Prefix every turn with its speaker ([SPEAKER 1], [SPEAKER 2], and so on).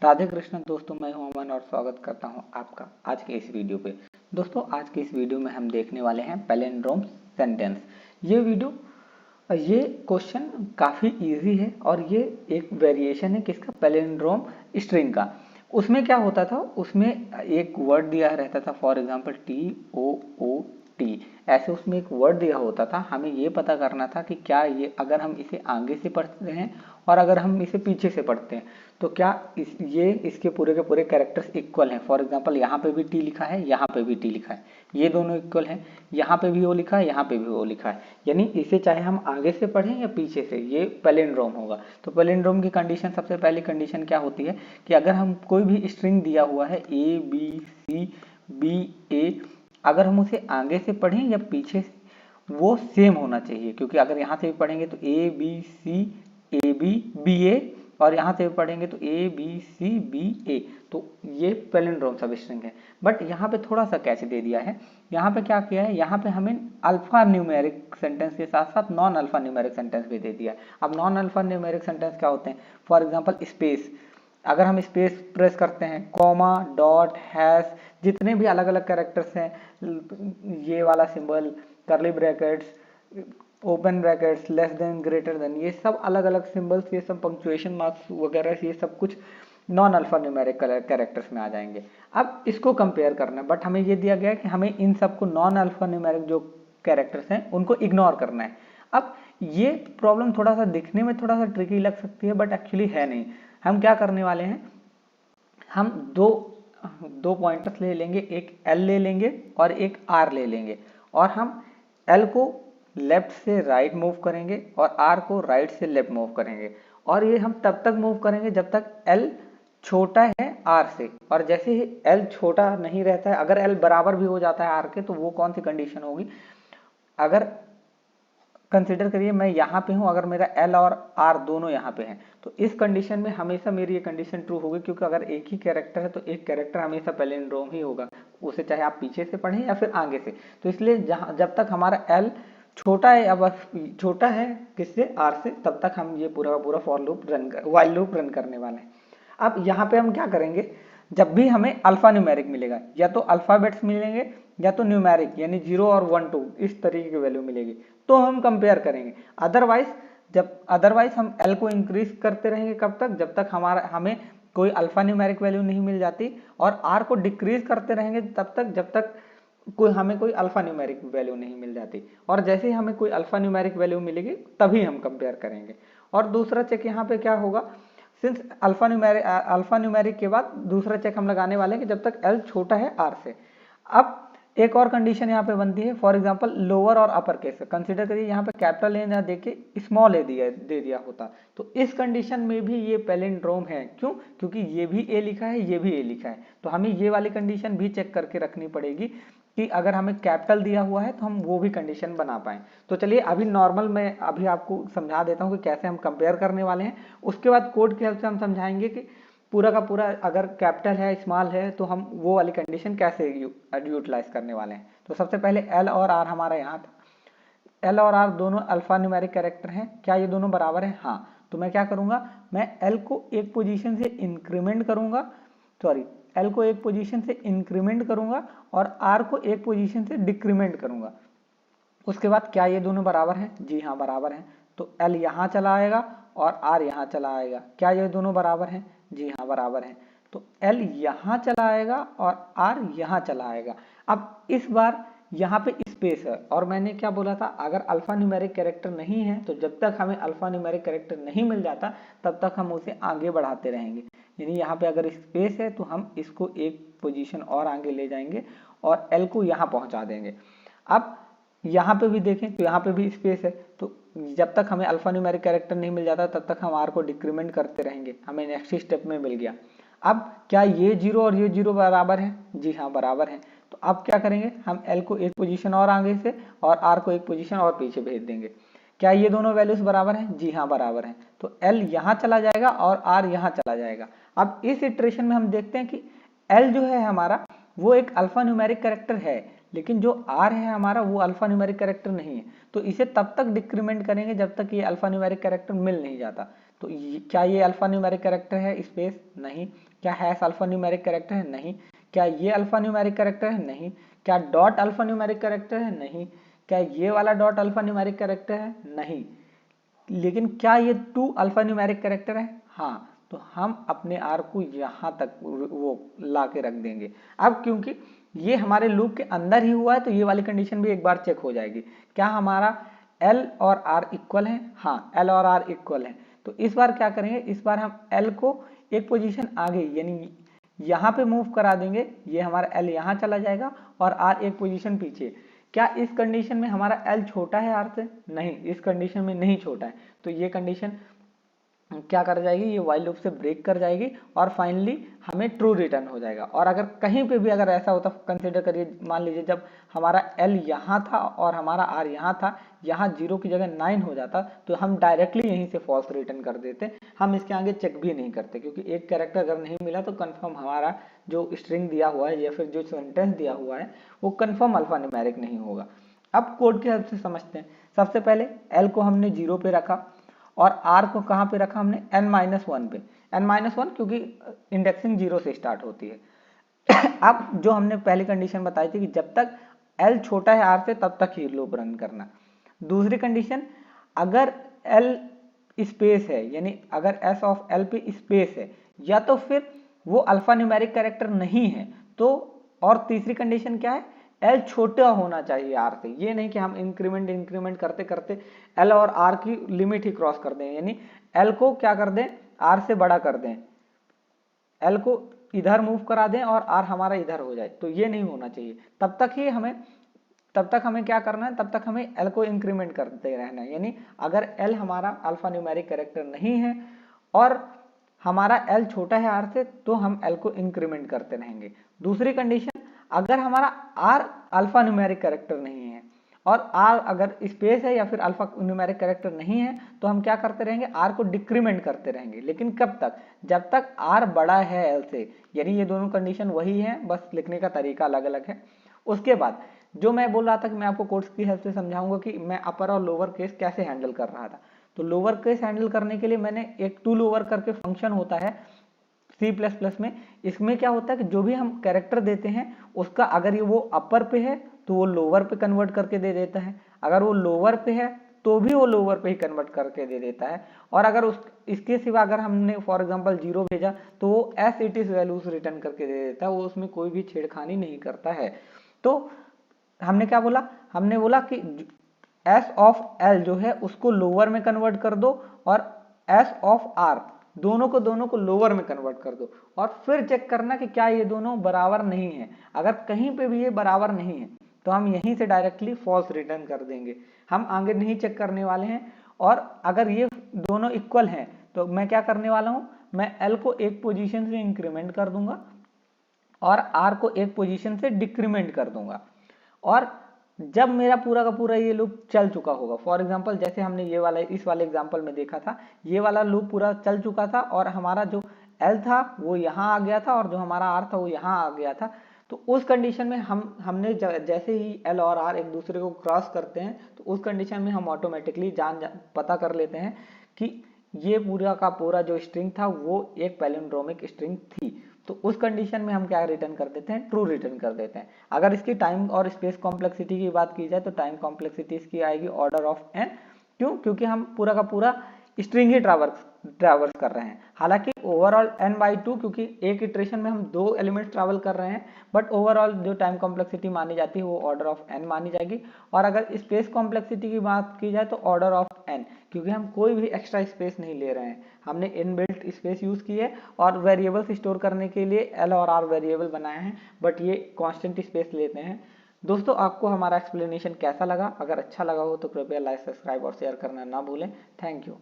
[SPEAKER 1] राधे कृष्ण दोस्तों, मैं हूं अमन और स्वागत करता हूं आपका आज के इस वीडियो पे। दोस्तों, आज के इस वीडियो में हम देखने वाले हैं पैलिंड्रोम सेंटेंस। ये क्वेश्चन काफ़ी इजी है और ये एक वेरिएशन है किसका, पैलिंड्रोम स्ट्रिंग का। उसमें क्या होता था, उसमें एक वर्ड दिया रहता था, फॉर एग्जांपल TOOT, ऐसे उसमें एक वर्ड दिया होता था। हमें ये पता करना था कि क्या ये अगर हम इसे आगे से पढ़ते हैं और अगर हम इसे पीछे से पढ़ते हैं तो क्या इसके पूरे के पूरे कैरेक्टर्स इक्वल हैं। फॉर एग्जांपल यहाँ पे भी टी लिखा है, यहाँ पे भी टी लिखा है, ये दोनों इक्वल हैं। यहाँ पे भी वो लिखा है, यहाँ पे भी वो लिखा है, यानी इसे चाहे हम आगे से पढ़ें या पीछे से, ये पैलिंड्रोम होगा। तो पैलिंड्रोम की कंडीशन, सबसे पहली कंडीशन क्या होती है कि अगर हम कोई भी स्ट्रिंग दिया हुआ है ABCBA, अगर हम उसे आगे से पढ़ें या पीछे से, वो सेम होना चाहिए। क्योंकि अगर यहाँ से भी पढ़ेंगे तो ABCABBA और यहाँ से भी पढ़ेंगे तो ABCBA, तो ये पैलिंड्रोम सब स्ट्रिंग है। बट यहाँ पे थोड़ा सा कैच दे दिया है। यहाँ पे क्या किया है, यहाँ पे हमें अल्फा न्यूमेरिक सेंटेंस के साथ साथ नॉन अल्फा न्यूमेरिक सेंटेंस भी दे दिया है। अब नॉन अल्फा न्यूमेरिक सेंटेंस क्या होते हैं, फॉर एग्जाम्पल स्पेस, अगर हम स्पेस प्रेस करते हैं, कॉमा, डॉट, हैश, जितने भी अलग अलग कैरेक्टर्स हैं, ये वाला सिंबल, करली brackets, open brackets, less than, greater than, ये सब अलग अलग सिंबल्स, ये सब पंक्चुएशन मार्क्स वगैरह, ये सब कुछ नॉन अल्फा न्यूमेरिक कैरेक्टर्स में आ जाएंगे। अब इसको कंपेयर करना है, बट हमें ये दिया गया है कि हमें इन सबको नॉन अल्फा न्यूमेरिक जो कैरेक्टर्स हैं उनको इग्नोर करना है। अब ये प्रॉब्लम थोड़ा सा दिखने में थोड़ा सा ट्रिकी लग सकती है, बट एक्चुअली है नहीं। हम क्या करने वाले हैं, हम दो पॉइंटर्स ले लेंगे, एक L ले लेंगे और एक R ले लेंगे, और हम L को लेफ्ट से राइट मूव करेंगे और R को राइट से लेफ्ट मूव करेंगे। और ये हम तब तक मूव करेंगे जब तक L छोटा है R से, और जैसे ही L छोटा नहीं रहता है, अगर L बराबर भी हो जाता है R के, तो वो कौन सी कंडीशन होगी, अगर कंसिडर करिए मैं यहाँ पे हूँ, अगर मेरा L और R दोनों यहाँ पे हैं, तो इस कंडीशन में हमेशा मेरी ये कंडीशन ट्रू होगी। क्योंकि अगर एक ही कैरेक्टर है तो एक कैरेक्टर हमेशा पैलिंड्रोम ही होगा, उसे चाहे आप पीछे से पढ़ें या फिर आगे से। तो इसलिए जहाँ जब तक हमारा L छोटा है, अब छोटा है किससे, R से, तब तक हम ये पूरा का पूरा for loop while loop run करने वाले हैं। अब यहाँ पे हम क्या करेंगे, जब भी हमें अल्फा न्यूमेरिक मिलेगा, या तो अल्फाबेट्स मिलेंगे या तो न्यूमेरिक यानी 0 और 1 2 इस तरीके की वैल्यू मिलेगी, तो हम कंपेयर करेंगे। अदरवाइज हम L को इंक्रीज करते रहेंगे, कब तक, जब तक हमें कोई अल्फा न्यूमेरिक वैल्यू नहीं मिल जाती, और R को डिक्रीज करते रहेंगे तब तक जब तक हमें कोई अल्फा न्यूमेरिक वैल्यू नहीं मिल जाती। और जैसे ही हमें कोई अल्फा न्यूमेरिक वैल्यू मिलेगी तभी हम कंपेयर करेंगे। और दूसरा चेक यहाँ पे क्या होगा, सिंस अल्फा न्यूमेरिक के बाद दूसरा चेक हम लगाने वाले हैं कि जब तक L छोटा है R से। अब एक और कंडीशन यहाँ पे बनती है, फॉर एग्जांपल लोअर और अपर केस, कंसीडर करिए यहाँ पे कैपिटल ए ना देके स्मॉल ए दे दिया होता, तो इस कंडीशन में भी ये पैलिंड्रोम है। क्यों, क्योंकि ये भी ए लिखा है, ये भी ए लिखा है, तो हमें ये वाली कंडीशन भी चेक करके रखनी पड़ेगी कि अगर हमें कैपिटल दिया हुआ है तो हम वो भी कंडीशन बना पाएं। तो चलिए अभी नॉर्मल मैं अभी आपको समझा देता हूँ कि कैसे हम कंपेयर करने वाले हैं। उसके बाद कोड की हेल्प से हम समझाएंगे कि पूरा का पूरा अगर कैपिटल है, स्मॉल है, तो हम वो वाली कंडीशन कैसे यूटिलाइज करने वाले हैं। तो सबसे पहले L और R हमारा यहाँ था। L और R दोनों अल्फा न्यूमेरिक कैरेक्टर हैं, क्या ये दोनों बराबर हैं, हाँ। तो मैं क्या करूँगा, मैं L को एक पोजीशन से इंक्रीमेंट करूँगा, L को एक पोजीशन से इंक्रीमेंट करूँगा और R को एक पोजीशन से डिक्रीमेंट करूँगा। उसके बाद क्या ये दोनों बराबर हैं, जी हाँ बराबर हैं, तो L यहाँ चला आएगा और R यहाँ चला आएगा। क्या ये दोनों बराबर हैं, जी हाँ बराबर हैं, तो L यहाँ चला आएगा और R यहाँ चला आएगा। अब इस बार यहाँ पे स्पेस है, और मैंने क्या बोला था, अगर अल्फा न्यूमेरिक कैरेक्टर नहीं है तो जब तक हमें अल्फा न्यूमेरिक कैरेक्टर नहीं मिल जाता तब तक हम उसे आगे बढ़ाते रहेंगे। यानी यहाँ पे अगर स्पेस है तो हम इसको एक पोजीशन और आगे ले जाएंगे और L को यहाँ पहुँचा देंगे। अब यहाँ पे भी देखें तो यहाँ पे भी स्पेस है, तो जब तक हमें अल्फा न्यूमेरिक कैरेक्टर नहीं मिल जाता तब तक हम R को डिक्रीमेंट करते रहेंगे। हमें नेक्स्ट स्टेप में मिल गया। अब क्या ये 0 और ये 0 बराबर है, जी हाँ बराबर है, तो अब क्या करेंगे, हम L को एक पोजीशन और आगे से और R को एक पोजीशन और पीछे भेज देंगे। क्या ये दोनों वैल्यूज बराबर हैं, जी हाँ बराबर हैं, तो L यहाँ चला जाएगा और R यहाँ चला जाएगा। अब इस इटरेशन में हम देखते हैं कि L जो है हमारा वो एक अल्फा न्यूमेरिक कैरेक्टर है, लेकिन जो R है हमारा वो अल्फा न्यूमेरिक कैरेक्टर नहीं है, तो इसे तब तक डिक्रीमेंट करेंगे जब तक ये अल्फा न्यूमेरिक कैरेक्टर मिल नहीं जाता। तो क्या ये अल्फा न्यूमेरिक कैरेक्टर है, स्पेस नहीं, क्या हैश अल्फा न्यूमेरिक कैरेक्टर है? नहीं। क्या ये अल्फा न्यूमेरिक कैरेक्टर है? नहीं। क्या डॉट अल्फा न्यूमेरिक कैरेक्टर है? नहीं। क्या ये वाला डॉट अल्फा न्यूमेरिक कैरेक्टर है? नहीं। लेकिन क्या ये 2 अल्फा न्यूमेरिक कैरेक्टर है? हाँ। तो हम अपने आर को यहाँ तक वो ला के रख देंगे। अब क्योंकि ये हमारे लूप के अंदर ही हुआ है तो ये वाली कंडीशन भी एक बार चेक हो जाएगी। क्या हमारा L और R इक्वल है? हाँ, L और R इक्वल है। तो इस बार क्या करेंगे, इस बार हम L को एक पोजीशन आगे यानी यहाँ पे मूव करा देंगे, ये हमारा L यहाँ चला जाएगा और R एक पोजीशन पीछे। क्या इस कंडीशन में हमारा L छोटा है R से? नहीं, इस कंडीशन में नहीं छोटा है। तो ये कंडीशन क्या कर जाएगी, ये वाइल लूप से ब्रेक कर जाएगी और फाइनली हमें ट्रू रिटर्न हो जाएगा। और अगर कहीं पे भी अगर ऐसा होता, कंसिडर करिए, मान लीजिए जब हमारा L यहाँ था और हमारा R यहाँ था, यहाँ 0 की जगह 9 हो जाता तो हम डायरेक्टली यहीं से फॉल्स रिटर्न कर देते, हम इसके आगे चेक भी नहीं करते, क्योंकि एक कैरेक्टर अगर नहीं मिला तो कन्फर्म हमारा जो स्ट्रिंग दिया हुआ है या फिर जो सेंटेंस दिया हुआ है वो कन्फर्म अल्फा न्यूमेरिक नहीं होगा। अब कोड की हेल्प से समझते हैं। सबसे पहले L को हमने 0 पे रखा और R को कहाँ पे रखा हमने, n-1 पे। n-1 क्योंकि इंडेक्सिंग 0 से स्टार्ट होती है। अब जो हमने पहली कंडीशन बताई थी कि जब तक L छोटा है R से तब तक ही लूप रन करना। दूसरी कंडीशन, अगर L स्पेस है यानी अगर S ऑफ L पे स्पेस है या तो फिर वो अल्फा न्यूमेरिक कैरेक्टर नहीं है तो, और तीसरी कंडीशन क्या है, L छोटा होना चाहिए R से। ये नहीं कि हम इंक्रीमेंट करते करते L और R की लिमिट ही क्रॉस कर दें, यानी L को क्या कर दें, R से बड़ा कर दें, L को इधर मूव करा दें और R हमारा इधर हो जाए, तो ये नहीं होना चाहिए। तब तक हमें क्या करना है, तब तक हमें L को इंक्रीमेंट करते रहना है। यानी अगर L हमारा अल्फा न्यूमेरिक कैरेक्टर नहीं है और हमारा L छोटा है R से तो हम L को इंक्रीमेंट करते रहेंगे। दूसरी कंडीशन, अगर हमारा R अल्फा न्यूमेरिक कैरेक्टर नहीं है और R अगर स्पेस है या फिर अल्फा न्यूमेरिक कैरेक्टर नहीं है तो हम क्या करते रहेंगे, R को डिक्रीमेंट करते रहेंगे। लेकिन कब तक, जब तक R बड़ा है L से, यानी ये दोनों कंडीशन वही है, बस लिखने का तरीका अलग अलग है। उसके बाद जो मैं बोल रहा था कि मैं आपको कोड्स की हेल्प से समझाऊंगा कि मैं अपर और लोअर केस कैसे हैंडल कर रहा था। तो लोअर केस हैंडल करने के लिए मैंने एक टू लोअर करके फंक्शन होता है C++ में। इसमें क्या होता है कि जो भी हम कैरेक्टर देते हैं उसका अगर ये वो अपर पे है तो वो लोअर पे कन्वर्ट करके दे देता है, अगर वो लोअर पे है तो भी वो लोअर पे ही कन्वर्ट करके दे देता है, और अगर इसके सिवा अगर हमने फॉर एग्जांपल 0 भेजा तो वो as it is values return करके दे देता है, वो उसमें कोई भी छेड़खानी नहीं करता है। तो हमने क्या बोला, हमने बोला कि S ऑफ L जो है उसको लोअर में कन्वर्ट कर दो और S ऑफ R दोनों को लोअर में कन्वर्ट कर दो, और फिर चेक करना कि क्या ये दोनों बराबर नहीं है। अगर कहीं पे भी ये बराबर नहीं है तो हम यहीं से डायरेक्टली फॉल्स रिटर्न कर देंगे, हम आगे नहीं चेक करने वाले हैं। और अगर ये दोनों इक्वल हैं तो मैं क्या करने वाला हूं, मैं L को एक पोजीशन से इंक्रीमेंट कर दूंगा और R को एक पोजीशन से डिक्रीमेंट कर दूंगा। और जब मेरा पूरा का पूरा ये लूप चल चुका होगा, फॉर एग्जांपल जैसे हमने ये वाला इस वाले एग्जांपल में देखा था, ये वाला लूप पूरा चल चुका था और हमारा जो L था वो यहाँ आ गया था और जो हमारा R था वो यहाँ आ गया था, तो उस कंडीशन में हमने जैसे ही L और R एक दूसरे को क्रॉस करते हैं तो उस कंडीशन में हम ऑटोमेटिकली पता कर लेते हैं कि ये पूरा का पूरा जो स्ट्रिंग था वो एक पैलिंड्रोमिक स्ट्रिंग थी। तो उस कंडीशन में हम क्या रिटर्न कर देते हैं, ट्रू रिटर्न कर देते हैं। अगर इसकी टाइम और स्पेस कॉम्प्लेक्सिटी की बात की जाए तो टाइम कॉम्प्लेक्सिटी इसकी आएगी ऑर्डर ऑफ n। क्यों, क्योंकि हम पूरा का पूरा स्ट्रिंग ही ट्रैवर्स कर रहे हैं। हालांकि ओवरऑल n/2 क्योंकि एक इटरेशन में हम 2 एलिमेंट्स ट्रैवल कर रहे हैं, बट ओवरऑल जो टाइम कॉम्प्लेक्सिटी मानी जाती है वो ऑर्डर ऑफ n मानी जाएगी। और अगर स्पेस कॉम्प्लेक्सिटी की बात की जाए तो ऑर्डर ऑफ n, क्योंकि हम कोई भी एक्स्ट्रा स्पेस नहीं ले रहे हैं, हमने इनबिल्ट स्पेस यूज की है और वेरिएबल्स स्टोर करने के लिए L और R वेरिएबल बनाए हैं, बट ये कांस्टेंट स्पेस लेते हैं। दोस्तों, आपको हमारा एक्सप्लेनेशन कैसा लगा? अगर अच्छा लगा हो तो कृपया लाइक, सब्सक्राइब और शेयर करना ना भूलें। Thank you.